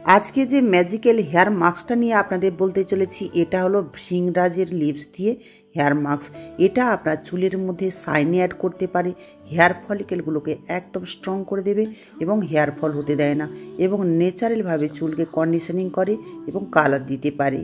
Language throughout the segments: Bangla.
আজকে যে ম্যাজিক্যাল হেয়ার মাস্কটা নিয়ে আপনাদের বলতে চলেছি, এটা হলো ভৃংরাজের লিপস দিয়ে হেয়ার মাস্ক। এটা আপনার চুলের মধ্যে শাইনি অ্যাড করতে পারে, হেয়ার ফলিকেলগুলোকে একদম স্ট্রং করে দেবে এবং হেয়ার ফল হতে দেয় না, এবং ন্যাচারালভাবে চুলকে কন্ডিশনিং করে এবং কালার দিতে পারে।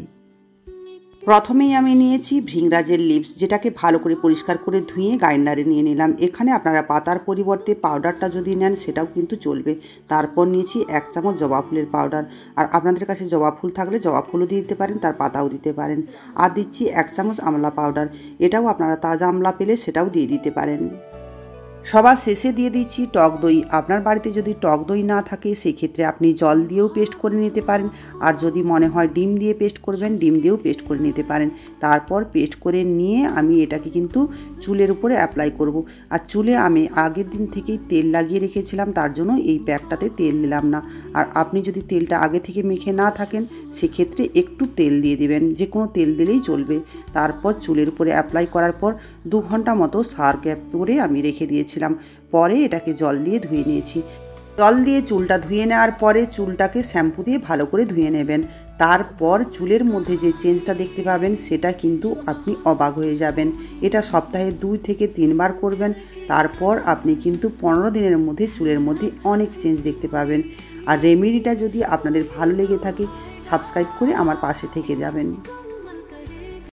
প্রথমেই আমি নিয়েছি ভৃংরাজের লিপস, যেটাকে ভালো করে পরিষ্কার করে ধুয়ে গ্রাইন্ডারে নিয়ে নিলাম। এখানে আপনারা পাতার পরিবর্তে পাউডারটা যদি নেন সেটাও কিন্তু চলবে। তারপর নিয়েছি 1 চামচ জবা ফুলের পাউডার, আর আপনাদের কাছে জবা ফুল থাকলে জবা ফুলও দিয়ে দিতে পারেন, তার পাতাও দিতে পারেন। আর দিচ্ছি 1 চামচ আমলা পাউডার, এটাও আপনারা তাজা আমলা পেলে সেটাও দিয়ে দিতে পারেন। সবার শেষে দিয়ে দিচ্ছি টক দই। আপনার বাড়িতে যদি টক দই না থাকে সেক্ষেত্রে আপনি জল দিয়েও পেস্ট করে নিতে পারেন, আর যদি মনে হয় ডিম দিয়ে পেস্ট করবেন ডিম দিয়েও পেস্ট করে নিতে পারেন। তারপর পেস্ট করে নিয়ে আমি এটাকে কিন্তু চুলের উপরে অ্যাপ্লাই করব। আর চুলে আমি আগের দিন থেকেই তেল লাগিয়ে রেখেছিলাম, তার জন্য এই প্যাকটাতে তেল দিলাম না। আর আপনি যদি তেলটা আগে থেকে মেখে না থাকেন সেক্ষেত্রে একটু তেল দিয়ে দেবেন, যে কোনো তেল দিলেই চলবে। তারপর চুলের উপরে অ্যাপ্লাই করার পর 2 ঘন্টা মতো শাওয়ার ক্যাপ করে আমি রেখে দিয়েছিলাম। পরে এটাকে জল দিয়ে ধুয়ে নিয়েছি। জল দিয়ে চুলটা ধুয়ে নেওয়ার পরে চুলটাকে শ্যাম্পু দিয়ে ভালো করে ধুয়ে নেবেন। তারপর চুলের মধ্যে যে চেঞ্জটা দেখতে পাবেন সেটা কিন্তু আপনি অবাক হয়ে যাবেন। এটা সপ্তাহে 2 থেকে 3 বার করবেন, তারপর আপনি কিন্তু 15 দিনের মধ্যে চুলের মধ্যে অনেক চেঞ্জ দেখতে পাবেন। আর রেমেডিটা যদি আপনাদের ভালো লেগে থাকে সাবস্ক্রাইব করে আমার পাশে থেকে যাবেন।